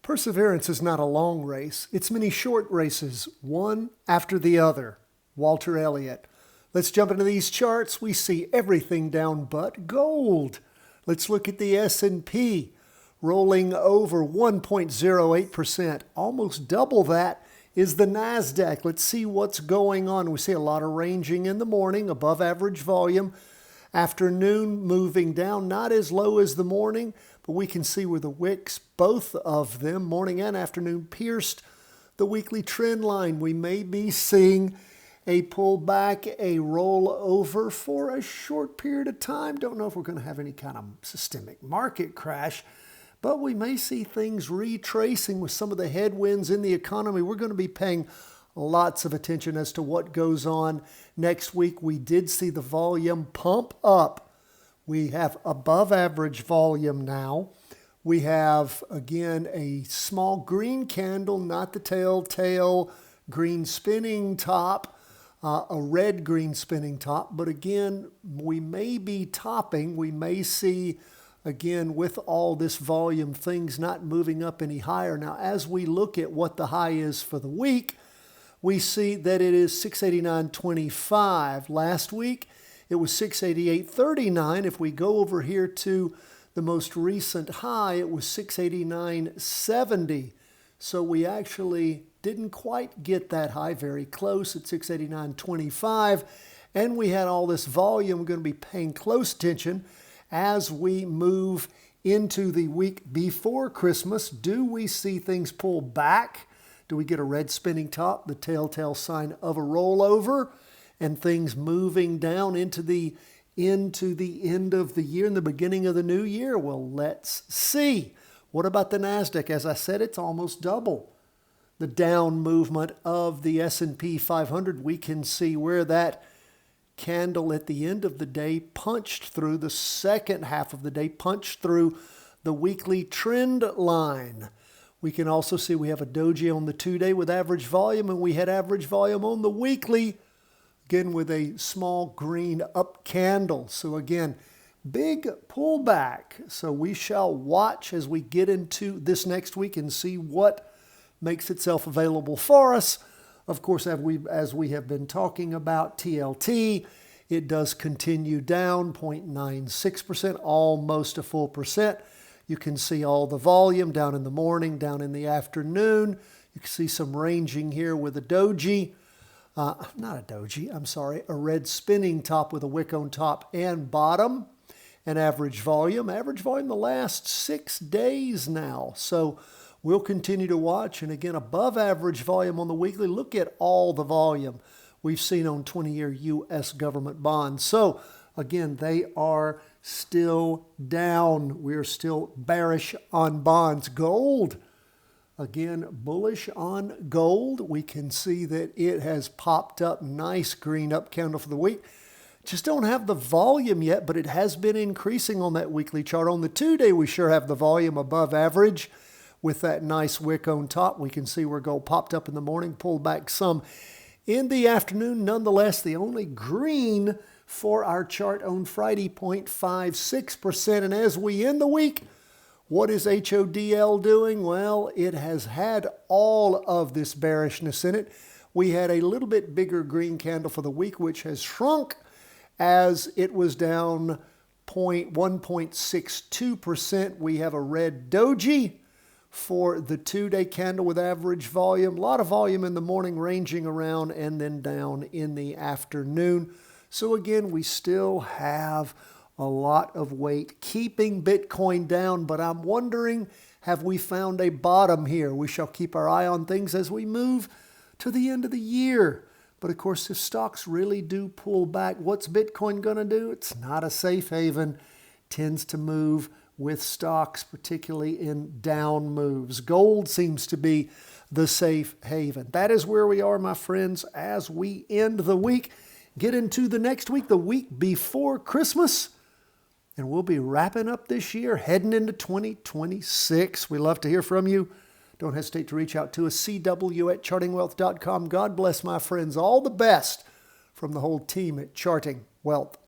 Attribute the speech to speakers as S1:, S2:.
S1: Perseverance is not a long race. It's many short races, one after the other. Walter Elliot. Let's jump into these charts. We see everything down but gold. Let's look at the S&P, rolling over 1.08%. Almost double that is the NASDAQ. Let's see what's going on. We see a lot of ranging in the morning, above average volume. Afternoon moving down, not as low as the morning, but we can see where the wicks, both of them, morning and afternoon, pierced the weekly trend line. We may be seeing a pullback, a rollover for a short period of time. Don't know if we're going to have any kind of systemic market crash, but we may see things retracing with some of the headwinds in the economy. We're going to be paying lots of attention as to what goes on next week. We did see the volume pump up. We have above average volume now. We have, again, a small green candle, not the telltale green spinning top, a red green spinning top. But again, we may be topping. We may see, again, with all this volume, things not moving up any higher. Now, as we look at what the high is for the week, we see that it is 689.25. Last week, it was 688.39. If we go over here to the most recent high, it was 689.70. So we actually didn't quite get that high, very close at 689.25. And we had all this volume. We're going to be paying close attention as we move into the week before Christmas. Do we see things pull back? Do we get a red spinning top, the telltale sign of a rollover, and things moving down into the end of the year and the beginning of the new year? Well, let's see. What about the NASDAQ? As I said, it's almost double the down movement of the S&P 500. We can see where that candle at the end of the day punched through the second half of the day, punched through the weekly trend line. We can also see we have a doji on the 2-day with average volume, and we had average volume on the weekly, again with a small green up candle. So again, big pullback. So we shall watch as we get into this next week and see what makes itself available for us. Of course, as we have been talking about TLT, it does continue down 0.96%, almost a full percent. You can see all the volume down in the morning, down in the afternoon. You can see some ranging here with a doji. A red spinning top with a wick on top and bottom. And average volume the last 6 days now. So we'll continue to watch. And again, above average volume on the weekly. Look at all the volume we've seen on 20-year U.S. government bonds. So again, they are still down. We're still bearish on bonds. Gold, again, bullish on gold. We can see that it has popped up, nice green up candle for the week. Just don't have the volume yet, but it has been increasing on that weekly chart. On the 2-day, we sure have the volume above average with that nice wick on top. We can see where gold popped up in the morning, pulled back some in the afternoon. Nonetheless, the only green for our chart on Friday, 0.56%. And as we end the week, what is HODL doing? Well, it has had all of this bearishness in it. We had a little bit bigger green candle for the week, which has shrunk as it was down 1.62%. We have a red doji for the 2-day candle with average volume. A lot of volume in the morning, ranging around and then down in the afternoon. So again, we still have a lot of weight keeping Bitcoin down, but I'm wondering, have we found a bottom here? We shall keep our eye on things as we move to the end of the year. But of course, if stocks really do pull back, what's Bitcoin going to do? It's not a safe haven. Tends to move with stocks, particularly in down moves. Gold seems to be the safe haven. That is where we are, my friends, as we end the week. Get into the next week, the week before Christmas, and we'll be wrapping up this year, heading into 2026. We love to hear from you. Don't hesitate to reach out to us, cw@chartingwealth.com. God bless, my friends. All the best from the whole team at Charting Wealth.